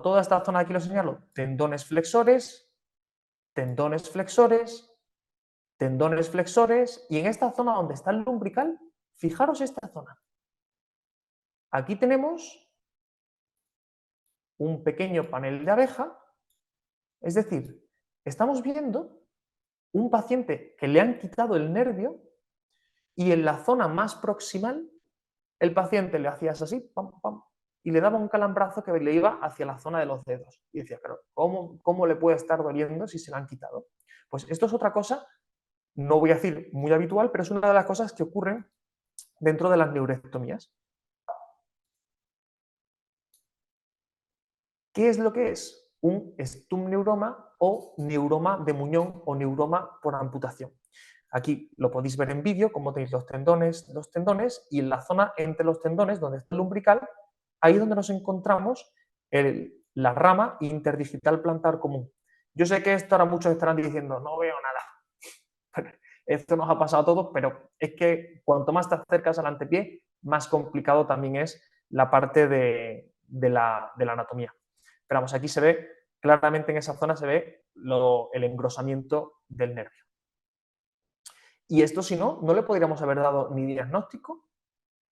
toda esta zona de aquí lo señalo, tendones flexores, tendones flexores, tendones flexores, y en esta zona donde está el lumbrical, fijaros esta zona. Aquí tenemos un pequeño panel de abeja, es decir, estamos viendo un paciente que le han quitado el nervio y en la zona más proximal el paciente le hacía así, pam, pam, y le daba un calambrazo que le iba hacia la zona de los dedos. Y decía, pero ¿cómo le puede estar doliendo si se lo han quitado? Pues esto es otra cosa, no voy a decir muy habitual, pero es una de las cosas que ocurren dentro de las neurectomías. ¿Qué es lo que es? Un stumneuroma o neuroma de muñón o neuroma por amputación. Aquí lo podéis ver en vídeo, como tenéis los tendones, y en la zona entre los tendones, donde está el lumbrical, ahí es donde nos encontramos la rama interdigital plantar común. Yo sé que esto ahora muchos estarán diciendo, no veo nada. Esto nos ha pasado a todos, pero es que cuanto más te acercas al antepié, más complicado también es la parte de la anatomía. Pero vamos, aquí se ve, claramente en esa zona se ve el engrosamiento del nervio. Y esto, si no, no le podríamos haber dado ni diagnóstico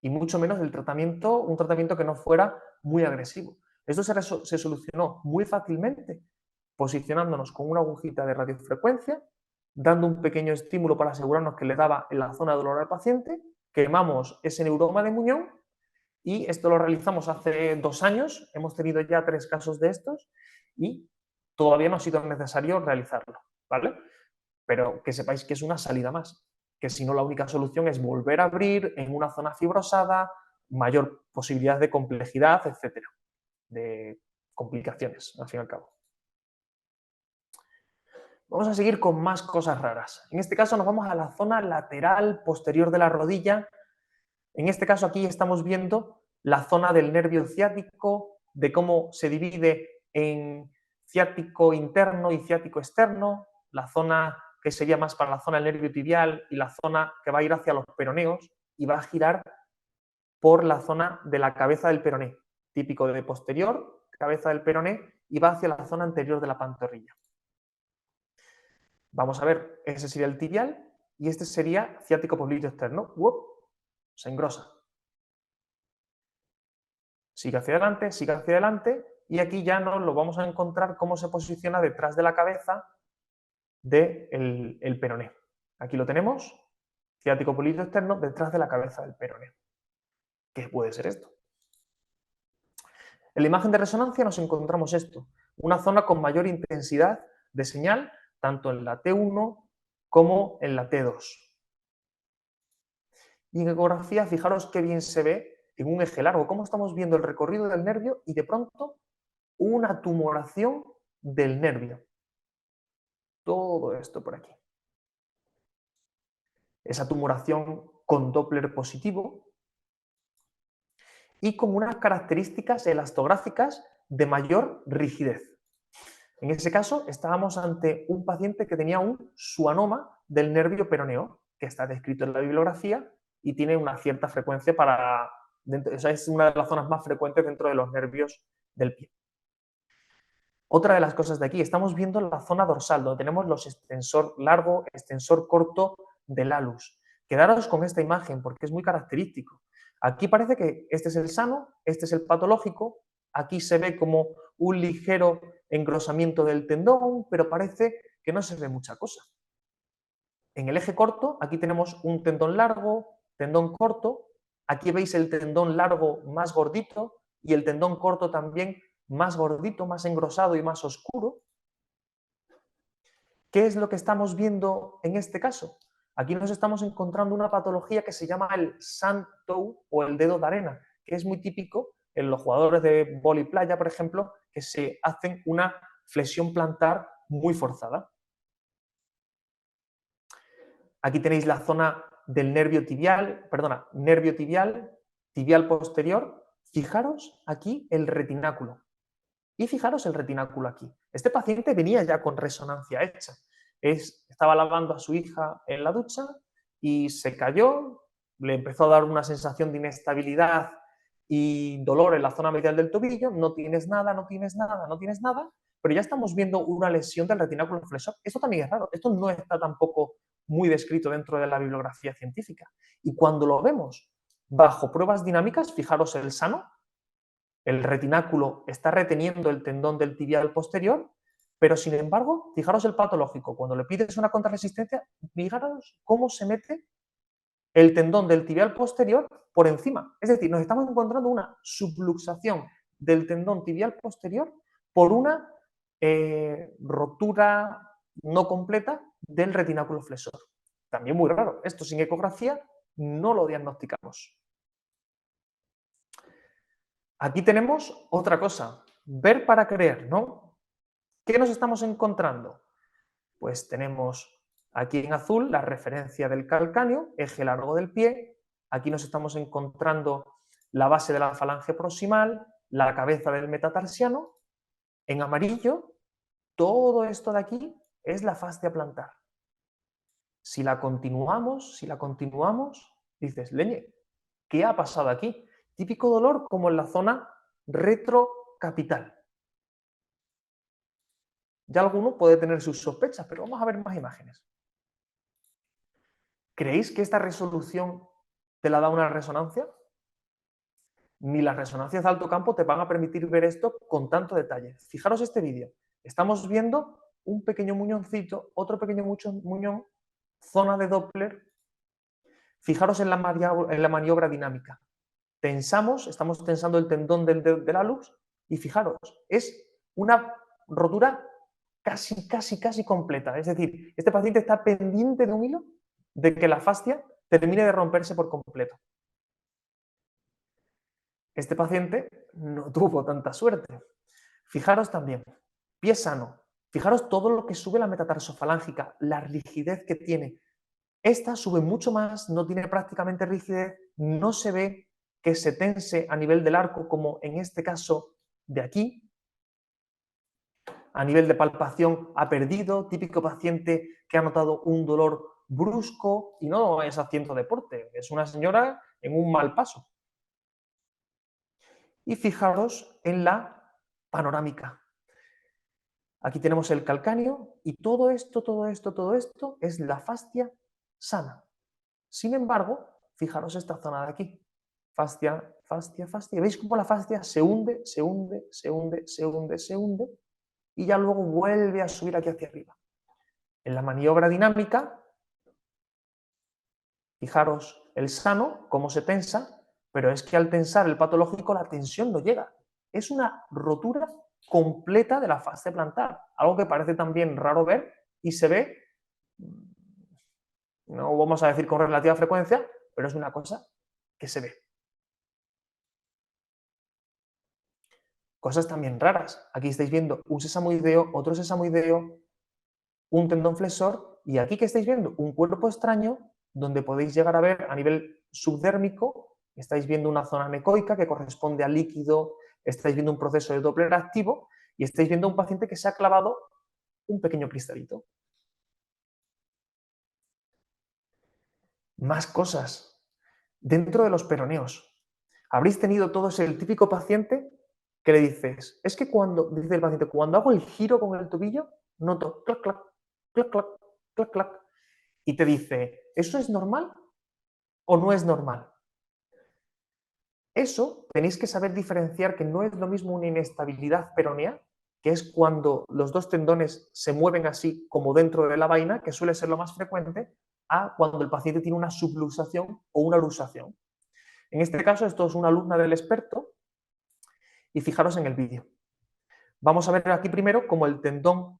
y mucho menos un tratamiento que no fuera muy agresivo. Esto se solucionó muy fácilmente posicionándonos con una agujita de radiofrecuencia, dando un pequeño estímulo para asegurarnos que le daba en la zona de dolor al paciente, quemamos ese neuroma de muñón y esto lo realizamos hace 2 años, hemos tenido ya 3 casos de estos y todavía no ha sido necesario realizarlo, ¿vale? Pero que sepáis que es una salida más, que si no la única solución es volver a abrir en una zona fibrosada, mayor posibilidad de complejidad, etcétera, de complicaciones, al fin y al cabo. Vamos a seguir con más cosas raras. En este caso nos vamos a la zona lateral posterior de la rodilla. En este caso aquí estamos viendo la zona del nervio ciático, de cómo se divide en ciático interno y ciático externo, la zona que sería más para la zona del nervio tibial y la zona que va a ir hacia los peroneos y va a girar por la zona de la cabeza del peroné, típico de posterior, cabeza del peroné, y va hacia la zona anterior de la pantorrilla. Vamos a ver, ese sería el tibial y este sería ciático popliteo externo. Se engrosa. Sigue hacia adelante y aquí ya nos lo vamos a encontrar cómo se posiciona detrás de la cabeza del peroné. Aquí lo tenemos, ciático popliteo externo detrás de la cabeza del peroné. ¿Qué puede ser esto? En la imagen de resonancia nos encontramos esto, una zona con mayor intensidad de señal, tanto en la T1 como en la T2. Y en ecografía, fijaros qué bien se ve en un eje largo, cómo estamos viendo el recorrido del nervio y de pronto una tumoración del nervio. Todo esto por aquí. Esa tumoración con Doppler positivo y con unas características elastográficas de mayor rigidez. En ese caso, estábamos ante un paciente que tenía un schwannoma del nervio peroneo, que está descrito en la bibliografía y tiene una cierta frecuencia o sea, es una de las zonas más frecuentes dentro de los nervios del pie. Otra de las cosas de aquí, estamos viendo la zona dorsal, donde tenemos los extensor largo, extensor corto del alus. Quedaros con esta imagen porque es muy característico. Aquí parece que este es el sano, este es el patológico, aquí se ve como un ligero engrosamiento del tendón, pero parece que no se ve mucha cosa. En el eje corto, aquí tenemos un tendón largo, tendón corto, aquí veis el tendón largo más gordito y el tendón corto también más gordito, más engrosado y más oscuro. ¿Qué es lo que estamos viendo en este caso? Aquí nos estamos encontrando una patología que se llama el sand toe o el dedo de arena, que es muy típico en los jugadores de vóley playa, por ejemplo, que se hacen una flexión plantar muy forzada. Aquí tenéis la zona del nervio tibial, tibial posterior. Fijaros aquí el retináculo. Y fijaros el retináculo aquí. Este paciente venía ya con resonancia hecha. Estaba lavando a su hija en la ducha y se cayó, le empezó a dar una sensación de inestabilidad y dolor en la zona medial del tobillo. No tienes nada, no tienes nada, no tienes nada, pero ya estamos viendo una lesión del retináculo flexor. Esto también es raro. Esto no está tampoco muy descrito dentro de la bibliografía científica. Y cuando lo vemos bajo pruebas dinámicas, fijaros el sano, el retináculo está reteniendo el tendón del tibial posterior, pero sin embargo, fijaros el patológico, cuando le pides una contrarresistencia, fijaros cómo se mete el tendón del tibial posterior por encima. Es decir, nos estamos encontrando una subluxación del tendón tibial posterior por una rotura no completa del retináculo flexor. También muy raro. Esto sin ecografía no lo diagnosticamos. Aquí tenemos otra cosa, ver para creer, ¿no? ¿Qué nos estamos encontrando? Pues tenemos aquí en azul la referencia del calcáneo, eje largo del pie, aquí nos estamos encontrando la base de la falange proximal, la cabeza del metatarsiano, en amarillo, todo esto de aquí es la fascia plantar. Si la continuamos, dices, leñe, ¿qué ha pasado aquí? Típico dolor como en la zona retrocapital. Ya alguno puede tener sus sospechas, pero vamos a ver más imágenes. ¿Creéis que esta resolución te la da una resonancia? Ni las resonancias de alto campo te van a permitir ver esto con tanto detalle. Fijaros este vídeo. Estamos viendo un pequeño muñoncito, otro pequeño muñón, zona de Doppler. Fijaros en la maniobra dinámica. Estamos tensando el tendón del alus y fijaros, es una rotura casi completa. Es decir, este paciente está pendiente de un hilo de que la fascia termine de romperse por completo. Este paciente no tuvo tanta suerte. Fijaros también, pie sano. Fijaros todo lo que sube la metatarsofalágica, la rigidez que tiene. Esta sube mucho más, no tiene prácticamente rigidez, no se ve que se tense a nivel del arco, como en este caso de aquí. A nivel de palpación ha perdido, típico paciente que ha notado un dolor brusco y no es haciendo deporte, es una señora en un mal paso. Y fijaros en la panorámica. Aquí tenemos el calcáneo y todo esto es la fascia sana. Sin embargo, fijaros esta zona de aquí. Fascia. ¿Veis cómo la fascia se hunde y ya luego vuelve a subir aquí hacia arriba? En la maniobra dinámica, fijaros el sano, cómo se tensa, pero es que al tensar el patológico la tensión no llega. Es una rotura completa de la fascia plantar, algo que parece también raro ver y se ve, no vamos a decir con relativa frecuencia, pero es una cosa que se ve. Cosas también raras. Aquí estáis viendo un sesamoideo, otro sesamoideo, un tendón flexor y aquí que estáis viendo un cuerpo extraño donde podéis llegar a ver a nivel subdérmico, estáis viendo una zona anecoica que corresponde al líquido, estáis viendo un proceso de Doppler activo y estáis viendo a un paciente que se ha clavado un pequeño cristalito. Más cosas. Dentro de los peroneos. Habréis tenido todos el típico paciente que le dices, es que dice el paciente, cuando hago el giro con el tobillo, noto clac, clac, clac, clac, clac, clac. Y te dice, ¿eso es normal o no es normal? Eso tenéis que saber diferenciar que no es lo mismo una inestabilidad peronea, que es cuando los dos tendones se mueven así como dentro de la vaina, que suele ser lo más frecuente, a cuando el paciente tiene una subluxación o una luxación. En este caso, esto es una alumna del experto y fijaros en el vídeo. Vamos a ver aquí primero cómo el tendón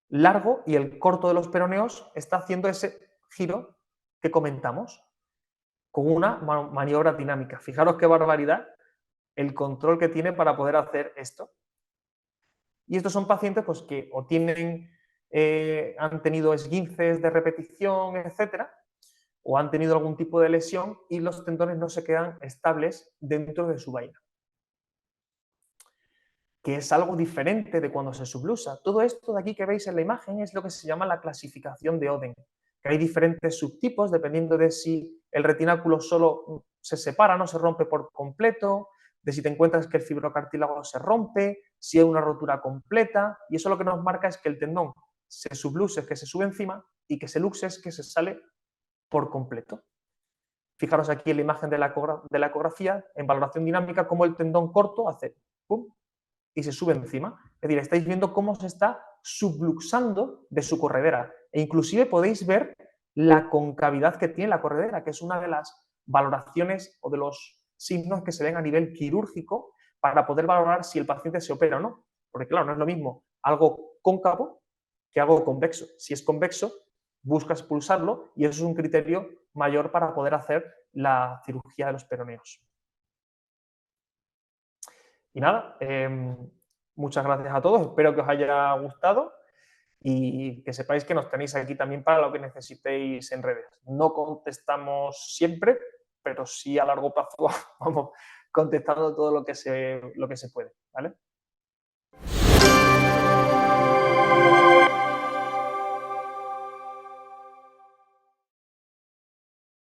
largo y el corto de los peroneos está haciendo ese giro que comentamos con una maniobra dinámica. Fijaros qué barbaridad el control que tiene para poder hacer esto. Y estos son pacientes pues, que o han tenido esguinces de repetición, etcétera, o han tenido algún tipo de lesión y los tendones no se quedan estables dentro de su vaina, que es algo diferente de cuando se subluxa. Todo esto de aquí que veis en la imagen es lo que se llama la clasificación de Oden, que hay diferentes subtipos dependiendo de si el retináculo solo se separa, no se rompe por completo, de si te encuentras que el fibrocartílago se rompe, si hay una rotura completa, y eso lo que nos marca es que el tendón se subluxe, que se sube encima, y que se luxe, es que se sale por completo. Fijaros aquí en la imagen de la ecografía, en valoración dinámica, cómo el tendón corto hace pum, y se sube encima. Es decir, estáis viendo cómo se está subluxando de su corredera. E inclusive podéis ver la concavidad que tiene la corredera, que es una de las valoraciones o de los signos que se ven a nivel quirúrgico para poder valorar si el paciente se opera o no. Porque claro, no es lo mismo algo cóncavo que algo convexo. Si es convexo, buscas pulsarlo y eso es un criterio mayor para poder hacer la cirugía de los peroneos. Y nada, muchas gracias a todos, espero que os haya gustado y que sepáis que nos tenéis aquí también para lo que necesitéis en redes. No contestamos siempre, pero sí a largo plazo vamos contestando todo lo que se puede.